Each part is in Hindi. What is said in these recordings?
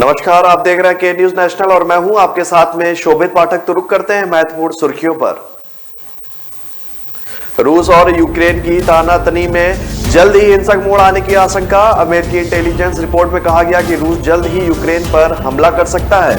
नमस्कार, आप देख रहे हैं के न्यूज नेशनल और मैं हूं आपके साथ में शोभित पाठक। तो रुक करते हैं महत्वपूर्ण सुर्खियों पर। रूस और यूक्रेन की तानातनी में जल्द ही हिंसक मोड़ आने की आशंका। अमेरिकी इंटेलिजेंस रिपोर्ट में कहा गया कि रूस जल्द ही यूक्रेन पर हमला कर सकता है।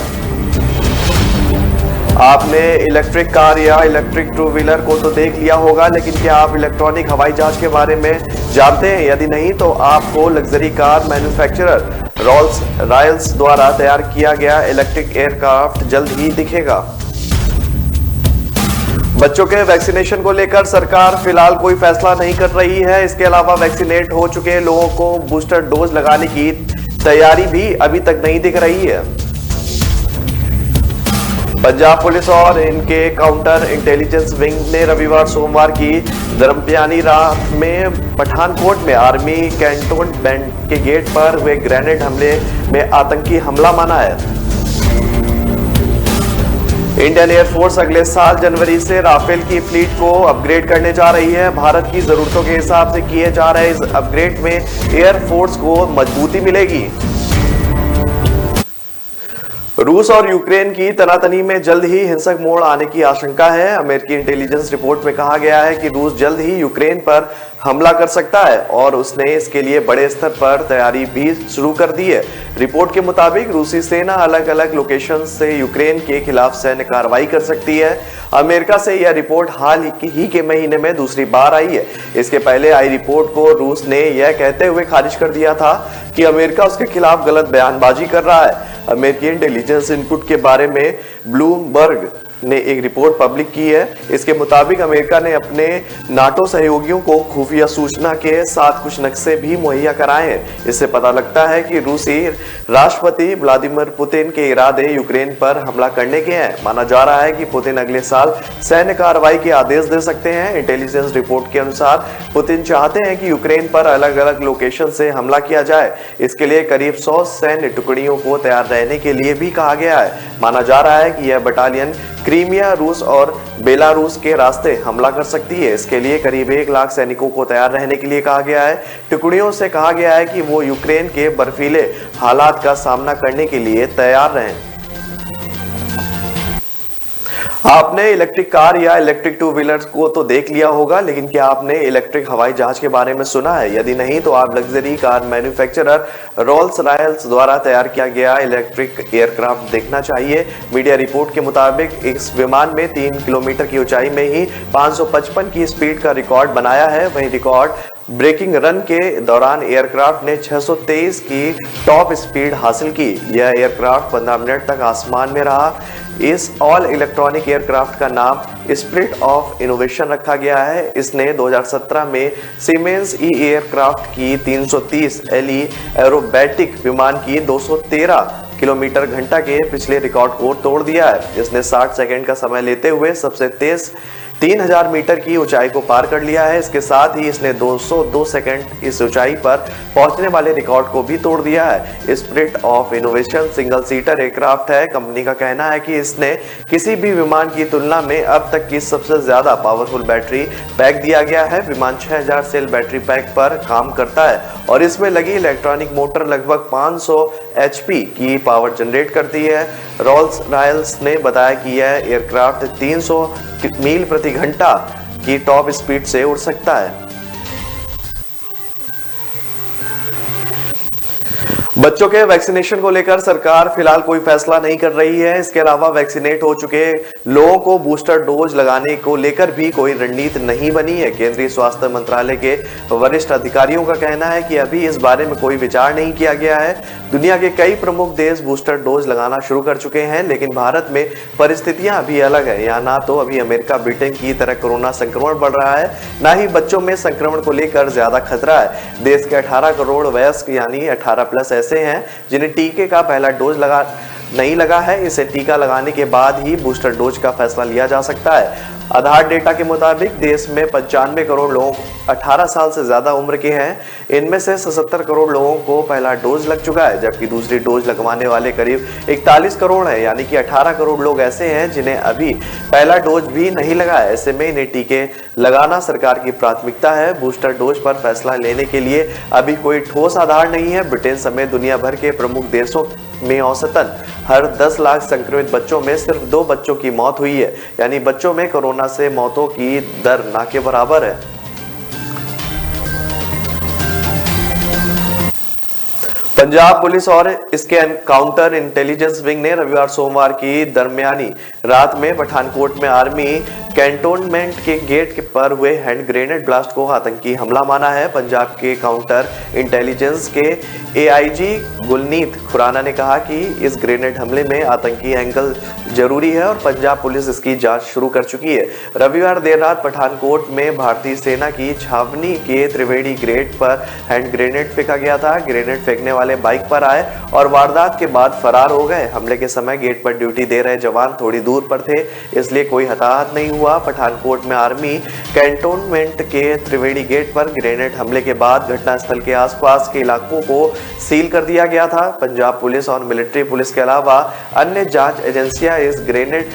आपने इलेक्ट्रिक कार या इलेक्ट्रिक टू व्हीलर को तो देख लिया होगा, लेकिन क्या आप इलेक्ट्रॉनिक हवाई जहाज के बारे में जानते हैं? यदि नहीं तो आपको luxury car manufacturer Rolls Royce द्वारा तैयार किया गया इलेक्ट्रिक एयरक्राफ्ट जल्द ही दिखेगा। बच्चों के वैक्सीनेशन को लेकर सरकार फिलहाल कोई फैसला नहीं कर रही है। इसके अलावा वैक्सीनेट हो चुके लोगों को बूस्टर डोज लगाने की तैयारी भी अभी तक नहीं दिख रही है। पंजाब पुलिस और इनके काउंटर इंटेलिजेंस विंग ने रविवार सोमवार की दरमियानी रात में पठानकोट में आर्मी कैंटोनमेंट के गेट पर हुए ग्रेनेड हमले में आतंकी हमला माना है। इंडियन एयरफोर्स अगले साल जनवरी से राफेल की फ्लीट को अपग्रेड करने जा रही है। भारत की जरूरतों के हिसाब से किए जा रहे इस अपग्रेड में एयरफोर्स को मजबूती मिलेगी। रूस और यूक्रेन की तनातनी में जल्द ही हिंसक मोड़ आने की आशंका है। अमेरिकी इंटेलिजेंस रिपोर्ट में कहा गया है कि रूस जल्द ही यूक्रेन पर हमला कर सकता है और उसने इसके लिए बड़े स्तर पर तैयारी भी शुरू कर दी है। रिपोर्ट के मुताबिक रूसी सेना अलग अलग लोकेशन से यूक्रेन के खिलाफ सैन्य कार्रवाई कर सकती है। अमेरिका से यह रिपोर्ट हाल ही के महीने में दूसरी बार आई है। इसके पहले आई रिपोर्ट को रूस ने यह कहते हुए खारिज कर दिया था कि अमेरिका उसके खिलाफ गलत बयानबाजी कर रहा है। अमेरिकी इंटेलिजेंस इनपुट के बारे में ब्लूमबर्ग ने एक रिपोर्ट पब्लिक की है। इसके मुताबिक अमेरिका ने अपने नाटो सहयोगियों को खुफिया सूचना के साथ कुछ नक्शे भी मुहैया कराए हैं। इससे पता लगता है कि रूसी राष्ट्रपति व्लादिमीर पुतिन के इरादे यूक्रेन पर हमला करने के हैं। माना जा रहा है कि पुतिन अगले साल सैन्य कार्रवाई के आदेश दे सकते हैं। इंटेलिजेंस रिपोर्ट के अनुसार पुतिन चाहते हैं कि यूक्रेन पर अलग अलग लोकेशन से हमला किया जाए। इसके लिए करीब 100 सैन्य टुकड़ियों को तैयार रहने के लिए भी कहा गया है। माना जा रहा है कि यह बटालियन क्रीमिया, रूस और बेलारूस के रास्ते हमला कर सकती है। इसके लिए करीब 1 लाख सैनिकों को तैयार रहने के लिए कहा गया है। टुकड़ियों से कहा गया है कि वो यूक्रेन के बर्फीले हालात का सामना करने के लिए तैयार रहें। आपने इलेक्ट्रिक कार या इलेक्ट्रिक टू व्हीलर को तो देख लिया होगा, लेकिन क्या आपने इलेक्ट्रिक हवाई जहाज के बारे में सुना है? यदि नहीं तो आप luxury car manufacturer Rolls Royce द्वारा तैयार किया गया इलेक्ट्रिक एयरक्राफ्ट देखना चाहिए। मीडिया रिपोर्ट के मुताबिक इस विमान में 3 किलोमीटर की ऊंचाई में ही 555 की स्पीड का रिकॉर्ड बनाया है। वहीं रिकॉर्ड ब्रेकिंग रन के दौरान एयरक्राफ्ट ने 623 की टॉप स्पीड हासिल की। यह एयरक्राफ्ट 15 मिनट तक आसमान में रहा। इस ऑल इलेक्ट्रॉनिक एयरक्राफ्ट का नाम स्पिरिट ऑफ इनोवेशन रखा गया है। इसने 2017 में सीमेंस ई एयरक्राफ्ट की 330 LE एरोबैटिक विमान की 213 किलोमीटर घंटा के पिछले रिकॉर्ड को तोड़ दिया है। इसने 60 सेकंड का समय लेते हुए सबसे तेज 3000 मीटर की ऊंचाई को पार कर लिया है। इसके साथ ही इसने 202 सेकंड इस ऊंचाई पर पहुंचने वाले रिकॉर्ड को भी तोड़ दिया है। Spirit of innovation single seater aircraft है। कंपनी का कहना है कि इसने किसी भी विमान की तुलना में अब तक की सबसे ज्यादा पावरफुल बैटरी पैक दिया गया है। विमान 6000 सेल बैटरी पैक पर काम करता है और इसमें लगी इलेक्ट्रॉनिक मोटर लगभग 500 HP की पावर जनरेट करती है। रोल्स रॉयल्स ने बताया कि यह एयरक्राफ्ट 300 मील प्रति घंटा की टॉप स्पीड से उड़ सकता है। बच्चों के वैक्सीनेशन को लेकर सरकार फिलहाल कोई फैसला नहीं कर रही है। इसके अलावा वैक्सीनेट हो चुके लोगों को बूस्टर डोज लगाने को लेकर भी कोई रणनीति नहीं बनी है। केंद्रीय स्वास्थ्य मंत्रालय के वरिष्ठ अधिकारियों का कहना है कि अभी इस बारे में कोई विचार नहीं किया गया है। दुनिया के कई प्रमुख देश बूस्टर डोज लगाना शुरू कर चुके हैं, लेकिन भारत में परिस्थितियां अभी अलग है। यहाँ ना तो अभी अमेरिका ब्रिटेन की तरह कोरोना संक्रमण बढ़ रहा है, ना ही बच्चों में संक्रमण को लेकर ज्यादा खतरा है। देश के 18 करोड़ वयस्क यानी 18+ ऐसे हैं जिन्हें टीके का पहला डोज नहीं लगा है। इसे टीका लगाने के बाद ही बूस्टर डोज का फैसला लिया जा सकता है। आधार डेटा के मुताबिक देश में 95 करोड़ लोग 18 साल से ज्यादा उम्र के हैं। इनमें से 77 करोड़ लोगों को पहला डोज लग चुका है, जबकि दूसरी डोज लगवाने वाले करीब 41 करोड़ हैं, यानी कि 18 करोड़ लोग ऐसे हैं जिन्हें अभी पहला डोज भी नहीं लगा है। ऐसे में इन्हें टीके लगाना सरकार की प्राथमिकता है। बूस्टर डोज पर फैसला लेने के लिए अभी कोई ठोस आधार नहीं है। ब्रिटेन समेत दुनिया भर के प्रमुख देशों में औसतन हर 10 लाख संक्रमित बच्चों में सिर्फ 2 बच्चों की मौत हुई है, यानी बच्चों में कोरोना से मौतों की दर ना के बराबर है। पंजाब पुलिस और इसके काउंटर इंटेलिजेंस विंग ने रविवार सोमवार की दरमियानी रात में पठानकोट में आर्मी कैंटोनमेंट के गेट पर हुए हैंड ग्रेनेड ब्लास्ट को आतंकी हमला माना है। पंजाब के काउंटर इंटेलिजेंस के एआईजी गुलनीत खुराना ने कहा कि इस ग्रेनेड हमले में आतंकी एंगल जरूरी है और पंजाब पुलिस इसकी जांच शुरू कर चुकी है। रविवार देर रात पठानकोट में भारतीय सेना की छावनी के त्रिवेणी गेट पर हैंड ग्रेनेड फेंका गया था। ग्रेनेड फेंकने वाले बाइक पर आए और वारदात के बाद फरार हो गए। हमले के समय गेट पर ड्यूटी दे रहे जवान थोड़ी दूर पर थे, इसलिए कोई हताहत नहीं हुआ। पठानकोट में आर्मी कैंटोनमेंट के त्रिवेणी गेट पर ग्रेनेड हमले के बाद घटनास्थल के आसपास के इलाकों को सील कर दिया गया था। पंजाब पुलिस और मिलिट्री पुलिस के अलावा अन्य जांच एजेंसियां इस ग्रेनेड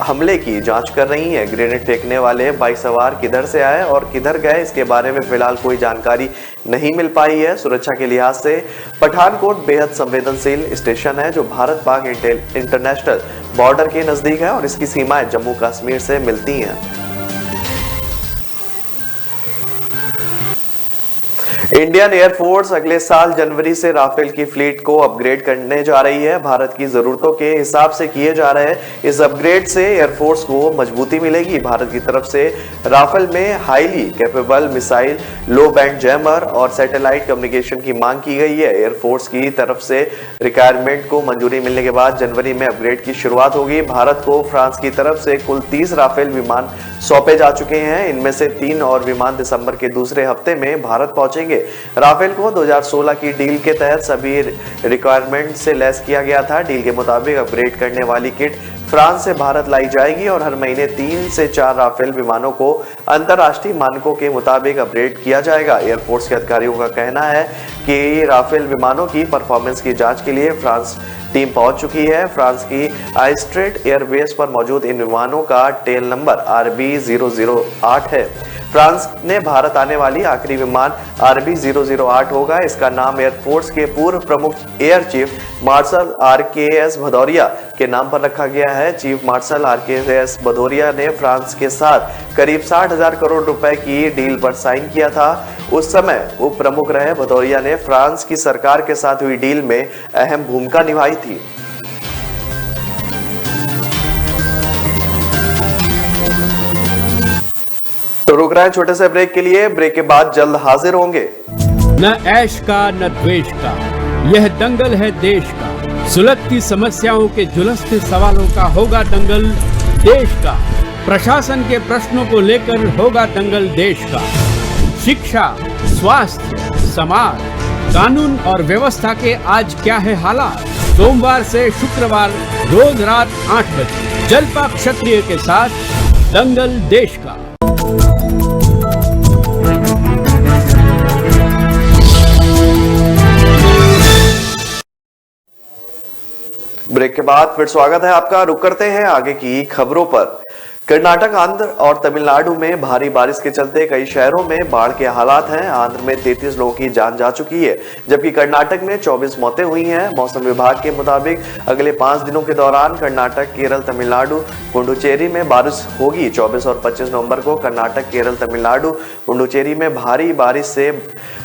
हमले की जांच कर रही हैं। ग्रेनेड फेंकने वाले बाइक सवार किधर से आए और किधर गए, इसके बारे में फिलहाल कोई जानकारी नहीं मिल पाई है। सुरक्षा के लिहाज से पठानकोट बेहद संवेदनशील स्टेशन है जो भारत पाक इंटरनेशनल बॉर्डर के नजदीक है और इसकी सीमाएं जम्मू कश्मीर से मिलती हैं। इंडियन एयरफोर्स अगले साल जनवरी से राफेल की फ्लीट को अपग्रेड करने जा रही है। भारत की जरूरतों के हिसाब से किए जा रहे इस अपग्रेड से एयरफोर्स को मजबूती मिलेगी। भारत की तरफ से राफेल में हाईली कैपेबल मिसाइल, लो बैंड जैमर और सैटेलाइट कम्युनिकेशन की मांग की गई है। एयरफोर्स की तरफ से रिक्वायरमेंट को मंजूरी मिलने के बाद जनवरी में अपग्रेड की शुरुआत होगी। भारत को फ्रांस की तरफ से कुल 30 राफेल विमान सौंपे जा चुके हैं। इनमें से 3 और विमान दिसंबर के दूसरे हफ्ते में भारत पहुंचेंगे। राफेल को 2016 की डील के तहत सभी रिक्वायरमेंट से लैस किया गया था। डील के मुताबिक अपग्रेड करने वाली किट फ्रांस से भारत लाई जाएगी और हर महीने 3 से 4 राफेल विमानों को अंतर्राष्ट्रीय मानकों के मुताबिक अपग्रेड किया जाएगा। एयरफोर्स के अधिकारियों का कहना है कि राफेल विमानों की परफॉर्मेंस की जांच के लिए फ्रांस टीम पहुंच चुकी है। फ्रांस की आइस्ट्रेट एयरबेस पर मौजूद इन विमानों का टेल नंबर RB008 है। फ्रांस ने भारत आने वाली आखिरी विमान RB008 होगा। इसका नाम एयरफोर्स के पूर्व प्रमुख air chief marshal RKS Bhadauria के नाम पर रखा गया है। चीफ मार्शल RKS भदौरिया ने फ्रांस के साथ करीब 60,000 करोड़ रुपए की डील पर साइन किया था। उस समय उप प्रमुख रहे भदौरिया ने फ्रांस की सरकार के साथ हुई डील में अहम भूमिका निभाई थी। तो रुक रहे हैं छोटे से ब्रेक के लिए। ब्रेक के बाद जल्द हाजिर होंगे। न ऐश का न द्वेष का, यह दंगल है देश का। सुलगती समस्याओं के झुलसते सवालों का होगा दंगल देश का। प्रशासन के प्रश्नों को लेकर होगा दंगल देश का। शिक्षा, स्वास्थ्य, समाज, कानून और व्यवस्था के आज क्या है हालात। सोमवार से शुक्रवार रोज रात 8 बजे जलपा क्षत्रिय के साथ दंगल देश का। ब्रेक के बाद फिर स्वागत है आपका। रुक करते हैं आगे की खबरों पर। कर्नाटक, आंध्र और तमिलनाडु में भारी बारिश के चलते कई शहरों में बाढ़ के हालात हैं। आंध्र में 33 लोगों की जान जा चुकी है, जबकि कर्नाटक में 24 मौतें हुई हैं। मौसम विभाग के मुताबिक अगले 5 दिनों के दौरान कर्नाटक, केरल, तमिलनाडु, पुडुचेरी में बारिश होगी। 24 और 25 नवंबर को कर्नाटक, केरल, तमिलनाडु, पुडुचेरी में भारी बारिश से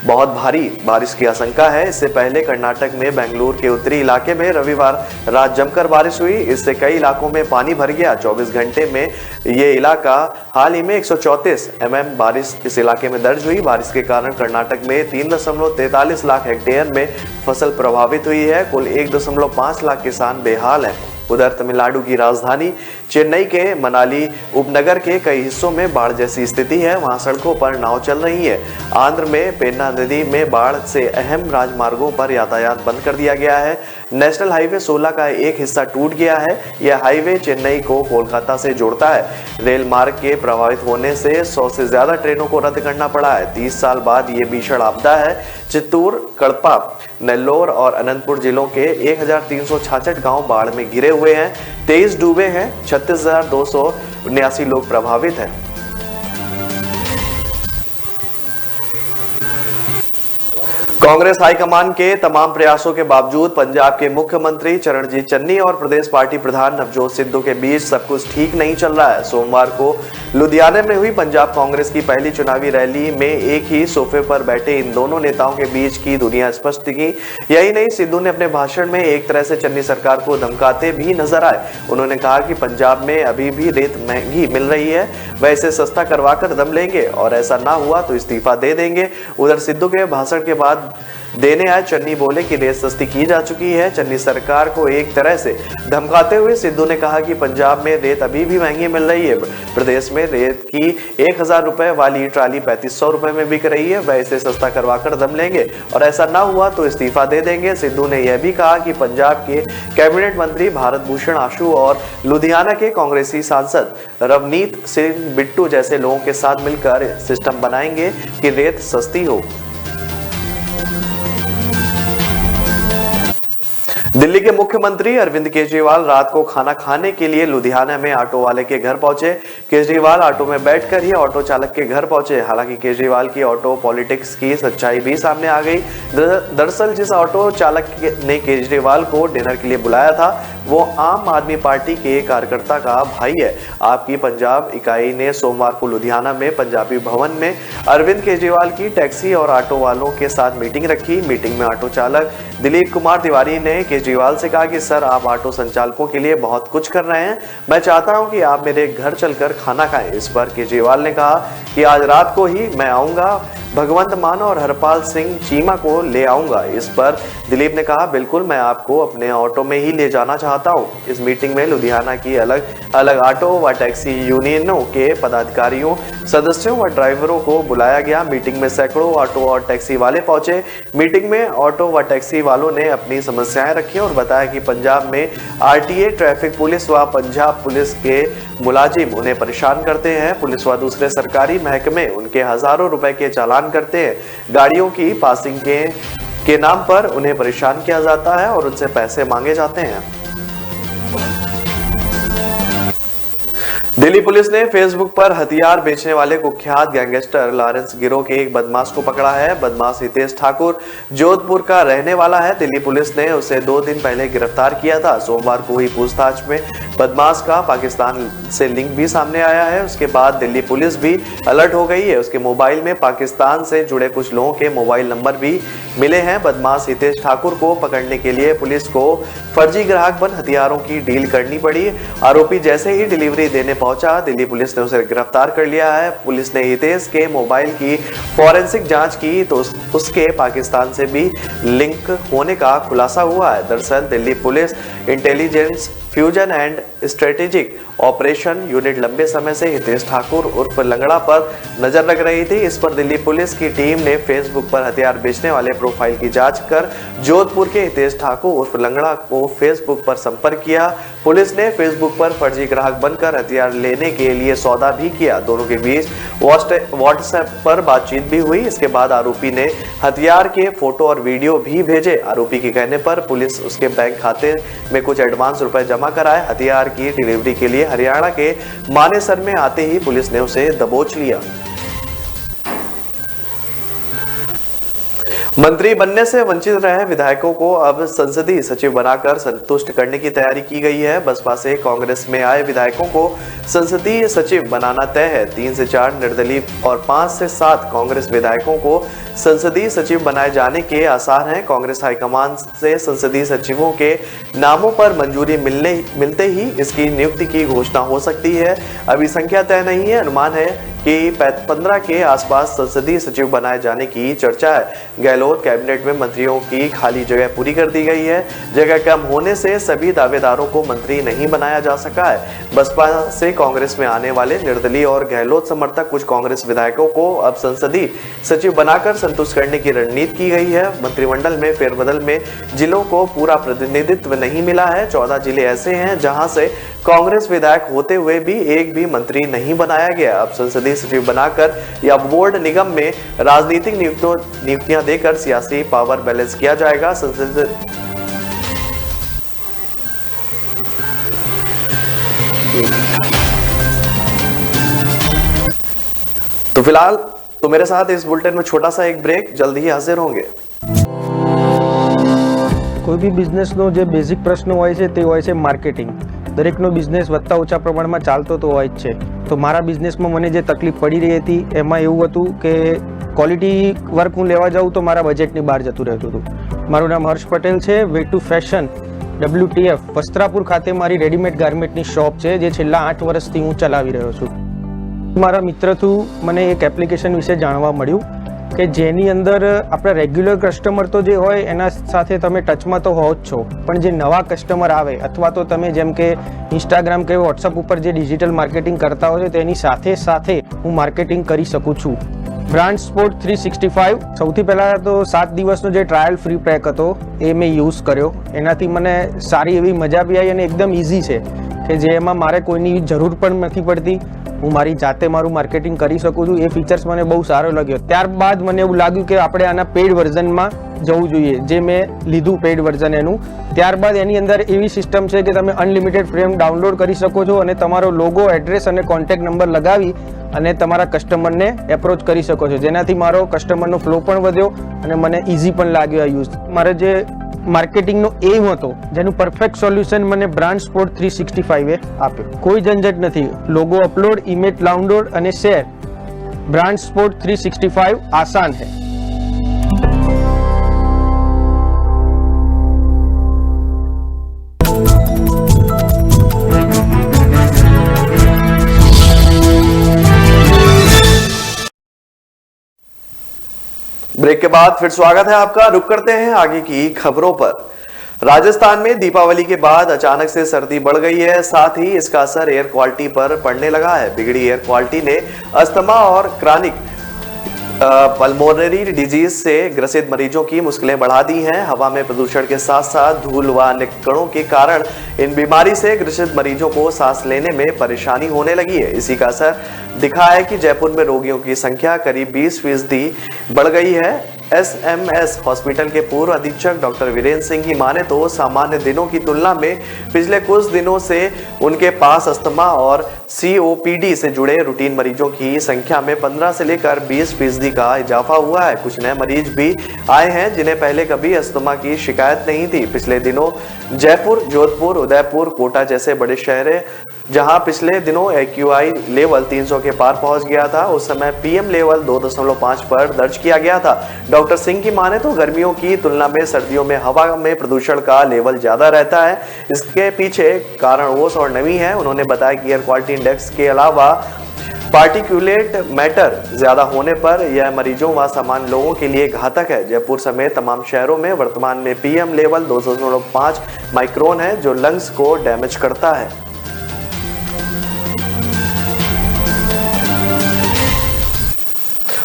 बहुत भारी बारिश की आशंका है। इससे पहले कर्नाटक में बेंगलुरु के उत्तरी इलाके में रविवार रात जमकर बारिश हुई। इससे कई इलाकों में पानी भर गया। 24 घंटे में ये इलाका हाल ही में 134 mm बारिश इस इलाके में दर्ज हुई। बारिश के कारण कर्नाटक में 3.43 लाख हेक्टेयर में फसल प्रभावित हुई है। कुल 1.5 लाख किसान बेहाल हैं। उधर तमिलनाडु की राजधानी चेन्नई के मनाली उपनगर के कई हिस्सों में बाढ़ जैसी स्थिति है। वहां सड़कों पर नाव चल रही है। आंध्र में पेन्ना नदी में बाढ़ से अहम राजमार्गों पर यातायात बंद कर दिया गया है। नेशनल हाईवे 16 का एक हिस्सा टूट गया है। यह हाईवे चेन्नई को कोलकाता से जोड़ता है। रेल मार्ग के प्रभावित होने से 100 से ज्यादा ट्रेनों को रद्द करना पड़ा है। 30 साल बाद ये भीषण आपदा है। चित्तूर, कड़पा, नेल्लोर और अनंतपुर जिलों के 1366 गांव बाढ़ में घिरे हुए हैं। 23 डूबे हैं। 36,279 लोग प्रभावित हैं। कांग्रेस हाईकमान के तमाम प्रयासों के बावजूद पंजाब के मुख्यमंत्री चरणजीत चन्नी और प्रदेश पार्टी प्रधान नवजोत सिद्धू के बीच सब कुछ ठीक नहीं चल रहा है। सोमवार को लुधियाना में हुई पंजाब कांग्रेस की पहली चुनावी रैली में एक ही सोफे पर बैठे इन दोनों नेताओं के बीच की दुनिया स्पष्ट की। यही नहीं, सिद्धू ने अपने भाषण में एक तरह से चन्नी सरकार को धमकाते भी नजर आए। उन्होंने कहा कि पंजाब में अभी भी रेत महंगी मिल रही है, वह इसे सस्ता करवा कर दम लेंगे और ऐसा ना हुआ तो इस्तीफा दे देंगे। उधर सिद्धू के भाषण के बाद देने आए चन्नी बोले कि रेत सस्ती की जा चुकी है। चन्नी सरकार को एक तरह से धमकाते हुए सिद्धू ने कहा कि पंजाब में रेत अभी भी महंगी मिल रही है। प्रदेश में रेत की 1000 रुपए वाली ट्राली 3500 रुपए में बिक रही है, वह इसे सस्ता करवा कर दम लेंगे और ऐसा ना हुआ तो इस्तीफा दे देंगे। सिद्धू ने यह भी कहा कि पंजाब के कैबिनेट मंत्री भारत भूषण आशु और लुधियाना के कांग्रेसी सांसद रवनीत सिंह बिट्टू जैसे लोगों के साथ मिलकर सिस्टम बनाएंगे कि रेत सस्ती हो। दिल्ली के मुख्यमंत्री अरविंद केजरीवाल रात को खाना खाने के लिए लुधियाना में ऑटो वाले के घर पहुंचे। केजरीवाल ऑटो में बैठकर ही ऑटो चालक के घर पहुंचे। हालांकि केजरीवाल की ऑटो पॉलिटिक्स की सच्चाई भी सामने आ गई। दरअसल जिस ऑटो चालक ने केजरीवाल को डिनर के लिए बुलाया था वो आम आदमी पार्टी के कार्यकर्ता का भाई है। आपकी पंजाब इकाई ने सोमवार को लुधियाना में पंजाबी भवन में अरविंद केजरीवाल की टैक्सी और ऑटो वालों के साथ मीटिंग रखी। मीटिंग में ऑटो चालक दिलीप कुमार तिवारी ने केजरीवाल से कहा कि सर, आप ऑटो संचालकों के लिए बहुत कुछ कर रहे हैं, मैं चाहता हूं कि आप मेरे घर चलकर खाना खाएं। इस पर केजरीवाल ने कहा कि आज रात को ही मैं आऊंगा, भगवंत मान और हरपाल सिंह चीमा को ले आऊंगा। इस पर दिलीप ने कहा, बिल्कुल, मैं आपको अपने ऑटो में ही ले जाना चाहता हूं। इस मीटिंग में लुधियाना की अलग अलग ऑटो व टैक्सी यूनियनों के पदाधिकारियों, सदस्यों व ड्राइवरों को बुलाया गया। मीटिंग में सैकड़ों ऑटो और टैक्सी वाले पहुंचे। मीटिंग में ऑटो व टैक्सी वालों ने अपनी समस्याएं रखी और बताया कि पंजाब में आरटीए, ट्रैफिक पुलिस व पंजाब पुलिस के मुलाजिम उन्हें परेशान करते हैं। पुलिस व दूसरे सरकारी महकमे उनके हजारों रुपए के चालान करते हैं। गाड़ियों की पासिंग के नाम पर उन्हें परेशान किया जाता है और उनसे पैसे मांगे जाते हैं। दिल्ली पुलिस ने फेसबुक पर हथियार बेचने वाले कुख्यात गैंगस्टर लॉरेंस गिरोह के एक बदमाश को पकड़ा है। बदमाश हितेश ठाकुर जोधपुर का रहने वाला है। दिल्ली पुलिस ने उसे 2 दिन पहले गिरफ्तार किया था। सोमवार को हुई पूछताछ में बदमाश का पाकिस्तान से लिंक भी सामने आया है। उसके बाद दिल्ली पुलिस भी अलर्ट हो गई है। उसके मोबाइल में पाकिस्तान से जुड़े कुछ लोगों के मोबाइल नंबर भी मिले हैं। बदमाश हितेश ठाकुर को पकड़ने के लिए पुलिस को फर्जी ग्राहक बन हथियारों की डील करनी पड़ी। आरोपी जैसे ही डिलीवरी देने पहुंचा, दिल्ली पुलिस ने उसे गिरफ्तार कर लिया है। पुलिस ने हितेश के मोबाइल की फॉरेंसिक जांच की तो उसके पाकिस्तान से भी लिंक होने का खुलासा हुआ है। दरअसल Delhi police intelligence fusion and strategic operation unit लंबे समय से हितेश ठाकुर उर्फ लंगड़ा पर नजर रख रही थी। इस पर दिल्ली पुलिस की टीम ने फेसबुक पर हथियार बेचने वाले प्रोफाइल की जांच कर जोधपुर के हितेश ठाकुर उर्फ लंगड़ा को फेसबुक पर संपर्क किया। पुलिस ने फेसबुक पर फर्जी ग्राहक बनकर हथियार लेने के लिए सौदा भी किया। दोनों के बीच व्हाट्सएप पर बातचीत भी हुई। इसके बाद आरोपी ने हथियार के फोटो और वीडियो भी भेजे। आरोपी के कहने पर पुलिस उसके बैंक खाते में कुछ एडवांस रुपए जमा कराए। हथियार की डिलीवरी के लिए हरियाणा के मानेसर में आते ही पुलिस ने उसे दबोच लिया। मंत्री बनने से वंचित रहे विधायकों को अब संसदीय सचिव बनाकर संतुष्ट करने की तैयारी की गई है। बसपा से कांग्रेस में आए विधायकों को संसदीय सचिव बनाना तय है। 3 से 4 निर्दलीय और 5 से 7 कांग्रेस विधायकों को संसदीय सचिव बनाए जाने के आसार हैं। कांग्रेस हाईकमान से संसदीय सचिवों के नामों पर मंजूरी मिलते ही इसकी नियुक्ति की घोषणा हो सकती है। अभी संख्या तय नहीं है। अनुमान है कि 15 के आसपास संसदीय सचिव बनाए जाने की चर्चा है। गहलोत कैबिनेट में मंत्रियों की खाली जगह पूरी कर दी गई है। जगह कम होने से सभी दावेदारों को मंत्री नहीं बनाया जा सका है। बसपा से कांग्रेस में आने वाले निर्दलीय और गहलोत समर्थक कुछ कांग्रेस विधायकों को अब संसदीय सचिव बनाकर संतुष्ट करने की रणनीति की गई है। मंत्रिमंडल में फेरबदल में जिलों को पूरा प्रतिनिधित्व नहीं मिला है। 14 जिले ऐसे हैं जहां से कांग्रेस विधायक होते हुए भी एक भी मंत्री नहीं बनाया गया। अब संसदीय सचिव बनाकर या बोर्ड निगम में राजनीतिक नियुक्तियां देकर सियासी पावर बैलेंस किया जाएगा। तो फिलहाल तो मेरे साथ इस बुलेटिन में छोटा सा एक ब्रेक, जल्द ही हाजिर होंगे। કોઈ બી બિઝનેસનો જે બેઝિક પ્રશ્ન હોય છે તે હોય છે માર્કેટિંગ. દરેકનો બિઝનેસ વધતા ઓછા પ્રમાણમાં ચાલતો તો હોય જ છે. તો મારા બિઝનેસમાં મને જે તકલીફ પડી રહી હતી એમાં એવું હતું કે ક્વોલિટી વર્ક હું લેવા જાઉં તો મારા બજેટની બહાર જતું રહેતું હતું. મારું નામ હર્ષ પટેલ છે. Way to fashion WTF Vastrapur ખાતે મારી રેડીમેડ ગાર્મેન્ટની શોપ છે જે છેલ્લા 8 વર્ષથી હું ચલાવી રહ્યો છું. મારા મિત્ર થ્રુ મને એક એપ્લિકેશન વિશે જાણવા મળ્યું કે જેની અંદર આપણા રેગ્યુલર કસ્ટમર તો જે હોય એના સાથે તમે ટચમાં તો હો જ છો, પણ જે નવા કસ્ટમર આવે અથવા તો તમે જેમ કે ઇન્સ્ટાગ્રામ કે વોટ્સઅપ ઉપર જે ડિજિટલ માર્કેટિંગ કરતા હોય તો તેની સાથે હું માર્કેટિંગ કરી શકું છું. બ્રાન્ડ સ્પોર્ટ 365 સૌથી પહેલાં તો 7 દિવસનો જે ટ્રાયલ ફ્રી પેક હતો એ મેં યુઝ કર્યો. એનાથી મને સારી એવી મજા બી આવી અને એકદમ ઇઝી છે કે જેમાં મારે કોઈની જરૂર પણ નથી પડતી. હું મારી જાતે મારું માર્કેટિંગ કરી શકું છું. એ ફીચર્સ મને બહુ સારો લાગ્યો. ત્યારબાદ મને એવું લાગ્યું કે આપણે આના પેઇડ વર્ઝનમાં જવું જોઈએ, જે મેં લીધું પેઇડ વર્ઝન એનું. ત્યારબાદ એની અંદર એવી સિસ્ટમ છે કે તમે અનલિમિટેડ ફ્રેમ ડાઉનલોડ કરી શકો છો અને તમારો લોગો, એડ્રેસ અને કોન્ટેક્ટ નંબર લગાવી અને તમારા કસ્ટમરને એપ્રોચ કરી શકો છો, જેનાથી મારો કસ્ટમરનો ફ્લો પણ વધ્યો અને મને ઇઝી પણ લાગ્યો આ યુઝ. મારે જે માર્કેટિંગનો એમ હતો જેનું પરફેક્ટ સોલ્યુશન મને બ્રાન્ડ સ્પોર્ટ 365 આપ્યો. કોઈ ઝંઝટ નથી. લોગો અપલોડ, ઇમેજ ડાઉનલોડ અને શેર. બ્રાન્ડ સ્પોર્ટ 365 આસાન है. ब्रेक के बाद फिर स्वागत है आपका। रुक करते हैं आगे की खबरों पर। राजस्थान में दीपावली के बाद अचानक से सर्दी बढ़ गई है, साथ ही इसका असर एयर क्वालिटी पर पड़ने लगा है। बिगड़ी एयर क्वालिटी ने अस्थमा और क्रॉनिक पल्मोनरी डिजीज से ग्रसित मरीजों की मुश्किलें बढ़ा दी हैं। हवा में प्रदूषण के साथ साथ धूल व अन्य कणों के कारण इन बीमारी से ग्रसित मरीजों को सांस लेने में परेशानी होने लगी है। इसी का असर दिखा है कि जयपुर में रोगियों की संख्या करीब 20% बढ़ गई है। SMS हॉस्पिटल के पूर्व अधीक्षक डॉक्टर वीरेंद्र सिंह की माने तो सामान्य दिनों की तुलना में पिछले कुछ दिनों से उनके पास अस्थमा और COPD से जुड़े रूटीन मरीजों की संख्या में 15 से लेकर 20% का इजाफा हुआ है। कुछ नए मरीज भी आए हैं जिन्हें पहले कभी अस्थमा की शिकायत नहीं थी। पिछले दिनों जयपुर, जोधपुर, उदयपुर, कोटा जैसे बड़े शहर जहां पिछले दिनों AQI लेवल 300 के पार पहुंच गया था, उस समय PM लेवल 2.5 पर दर्ज किया गया था। डॉक्टर सिंह की माने तो गर्मियों की तुलना में सर्दियों में हवा में प्रदूषण का लेवल ज्यादा रहता है। इसके पीछे कारण ओस और नमी है। उन्होंने बताया कि एयर क्वालिटी इंडेक्स के अलावा पार्टिकुलेट मैटर ज्यादा होने पर यह मरीजों व सामान्य लोगों के लिए घातक है। जयपुर समेत तमाम शहरों में वर्तमान में PM लेवल 2.5 माइक्रोन है, जो लंग्स को डैमेज करता है।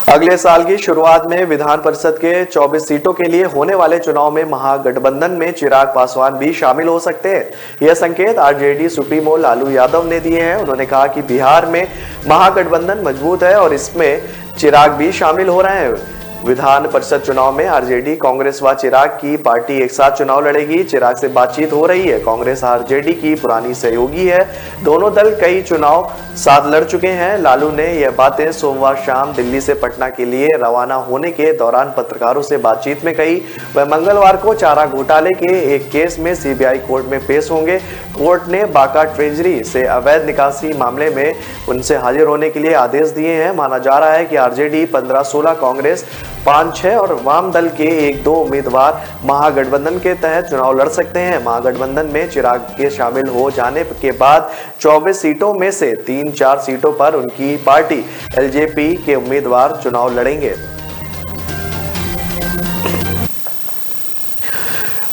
अगले साल की शुरुआत में विधान परिषद के 24 सीटों के लिए होने वाले चुनाव में महागठबंधन में चिराग पासवान भी शामिल हो सकते हैं। यह संकेत RJD सुप्रीमो लालू यादव ने दिए हैं। उन्होंने कहा कि बिहार में महागठबंधन मजबूत है और इसमें चिराग भी शामिल हो रहे हैं। विधान परिषद चुनाव में RJD, कांग्रेस व चिराग की पार्टी एक साथ चुनाव लड़ेगी। चिराग से बातचीत हो रही है। कांग्रेस RJD की पुरानी सहयोगी है। दोनों दल कई चुनाव साथ लड़ चुके हैं। लालू ने यह बातें सोमवार शाम दिल्ली से पटना के लिए रवाना होने के दौरान पत्रकारों से बातचीत में कही। वह मंगलवार को चारा घोटाले के एक केस में CBI कोर्ट में पेश होंगे। कोर्ट ने बांका ट्रेजरी से अवैध निकासी मामले में उनसे हाजिर होने के लिए आदेश दिए हैं। माना जा रहा है कि RJD 15-16, कांग्रेस 5-6 और वाम दल के 1-2 उम्मीदवार महागठबंधन के तहत चुनाव लड़ सकते हैं। महागठबंधन में चिराग के शामिल हो जाने के बाद 24 सीटों में से 3-4 सीटों पर उनकी पार्टी LJP के उम्मीदवार चुनाव लड़ेंगे।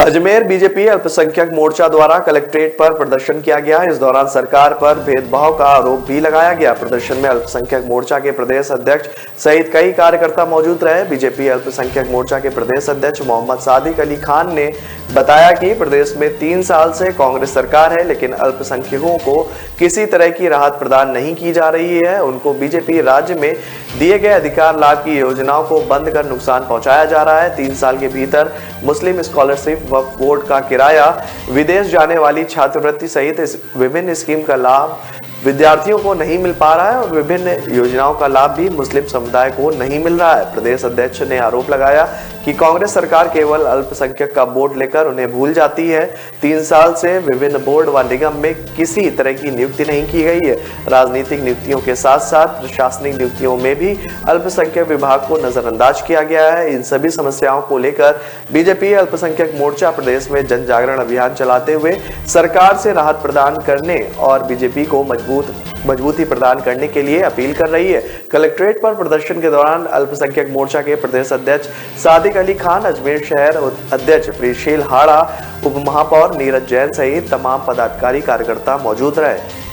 अजमेर बीजेपी अल्पसंख्यक मोर्चा द्वारा कलेक्ट्रेट पर प्रदर्शन किया गया। इस दौरान सरकार पर भेदभाव का आरोप भी लगाया गया। प्रदर्शन में अल्पसंख्यक मोर्चा के प्रदेश अध्यक्ष सहित कई कार्यकर्ता मौजूद रहे। बीजेपी अल्पसंख्यक मोर्चा के प्रदेश अध्यक्ष मोहम्मद सादिक अली खान ने बताया कि प्रदेश में 3 साल से कांग्रेस सरकार है, लेकिन अल्पसंख्यकों को किसी तरह की राहत प्रदान नहीं की जा रही है। उनको बीजेपी राज्य में दिए गए अधिकार लाभ की योजनाओं को बंद कर नुकसान पहुंचाया जा रहा है। 3 साल के भीतर मुस्लिम स्कॉलरशिप, वक्फ बोर्ड का किराया, विदेश जाने वाली छात्रवृत्ति सहित विभिन्न स्कीम का लाभ विद्यार्थियों को नहीं मिल पा रहा है और विभिन्न योजनाओं का लाभ भी मुस्लिम समुदाय को नहीं मिल रहा है। प्रदेश अध्यक्ष ने आरोप लगाया कि कांग्रेस सरकार केवल अल्पसंख्यक का वोट लेकर उन्हें भूल जाती है। 3 साल से विभिन्न बोर्ड व निगम में किसी तरह की नियुक्ति नहीं की गई है। राजनीतिक नियुक्तियों के साथ साथ प्रशासनिक नियुक्तियों में भी अल्पसंख्यक विभाग को नजरअंदाज किया गया है। इन सभी समस्याओं को लेकर बीजेपी अल्पसंख्यक मोर्चा प्रदेश में जन जागरण अभियान चलाते हुए सरकार से राहत प्रदान करने और बीजेपी को मजबूती प्रदान करने के लिए अपील कर रही है। कलेक्ट्रेट पर प्रदर्शन के दौरान अल्पसंख्यक मोर्चा के प्रदेश अध्यक्ष सादिक अली खान, अजमेर शहर अध्यक्ष प्रीशील हाड़ा, उप महापौर नीरज जैन सहित तमाम पदाधिकारी कार्यकर्ता मौजूद रहे।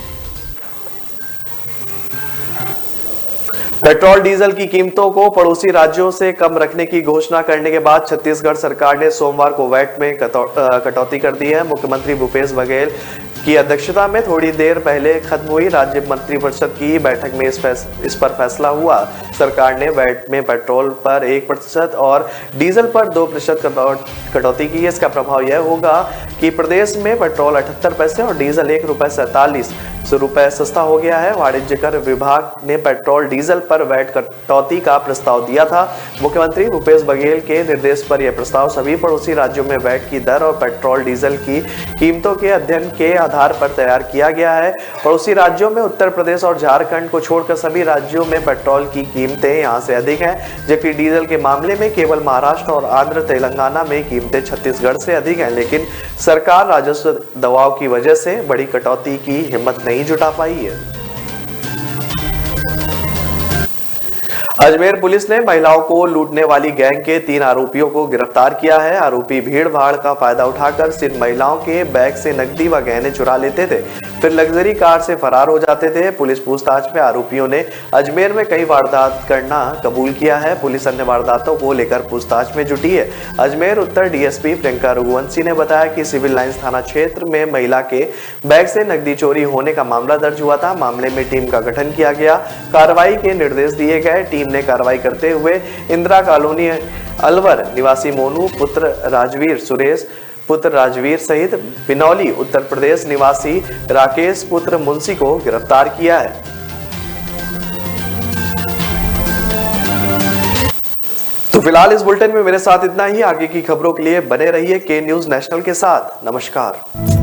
पेट्रोल डीजल की कीमतों को पड़ोसी राज्यों से कम रखने की घोषणा करने के बाद छत्तीसगढ़ सरकार ने सोमवार को वैट में कटौती कर दी है। मुख्यमंत्री भूपेश बघेल की अध्यक्षता में थोड़ी देर पहले खत्म हुई राज्य मंत्रिपरिषद की बैठक में इस पर फैसला हुआ। सरकार ने वैट में पेट्रोल पर 1% और डीजल पर 2% कटौती की है। इसका प्रभाव यह होगा कि प्रदेश में पेट्रोल 78 पैसे और डीजल ₹1.47 सस्ता हो गया है। वाणिज्य कर विभाग ने पेट्रोल डीजल पर वैट कटौती का प्रस्ताव दिया था। मुख्यमंत्री भूपेश बघेल के निर्देश पर यह प्रस्ताव सभी पड़ोसी राज्यों में वैट की दर और पेट्रोल डीजल की कीमतों के अध्ययन के आधार पर तैयार किया गया है। पड़ोसी राज्यों में उत्तर प्रदेश और झारखंड को छोड़कर सभी राज्यों में पेट्रोल की कीमतें यहां से अधिक हैं, जबकि डीजल के मामले में केवल महाराष्ट्र और आंध्र तेलंगाना में कीमतें छत्तीसगढ़ से अधिक हैं। लेकिन सरकार राजस्व दबाव की वजह से बड़ी कटौती की हिम्मत नहीं जुटा पाई है। अजमेर पुलिस ने महिलाओं को लूटने वाली गैंग के 3 आरोपियों को गिरफ्तार किया है। आरोपी भीड़ भाड़ का फायदा उठाकर सिर्फ महिलाओं के बैग से नकदी व गहने चुरा लेते थे, फिर लग्जरी कार से फरार हो जाते थे। पुलिस पूछताछ में आरोपियों ने अजमेर में कई वारदात करना कबूल किया है। पुलिस अन्य वारदातों को लेकर पूछताछ में जुटी है। अजमेर उत्तर डीएसपी प्रियंका रघुवंशी ने बताया कि सिविल लाइंस थाना क्षेत्र में महिला के बैग से नकदी चोरी होने का मामला दर्ज हुआ था। मामले में टीम का गठन किया गया, कार्रवाई के निर्देश दिए गए। टीम ने कार्रवाई करते हुए इंदिरा कॉलोनी अलवर निवासी मोनू पुत्र राजवीर, सुरेश पुत्र राजवीर सहित बिनौली उत्तर प्रदेश निवासी राकेश पुत्र मुंशी को गिरफ्तार किया है। तो फिलहाल इस बुलेटिन में मेरे साथ इतना ही। आगे की खबरों के लिए बने रहिए के न्यूज़ नेशनल के साथ। नमस्कार।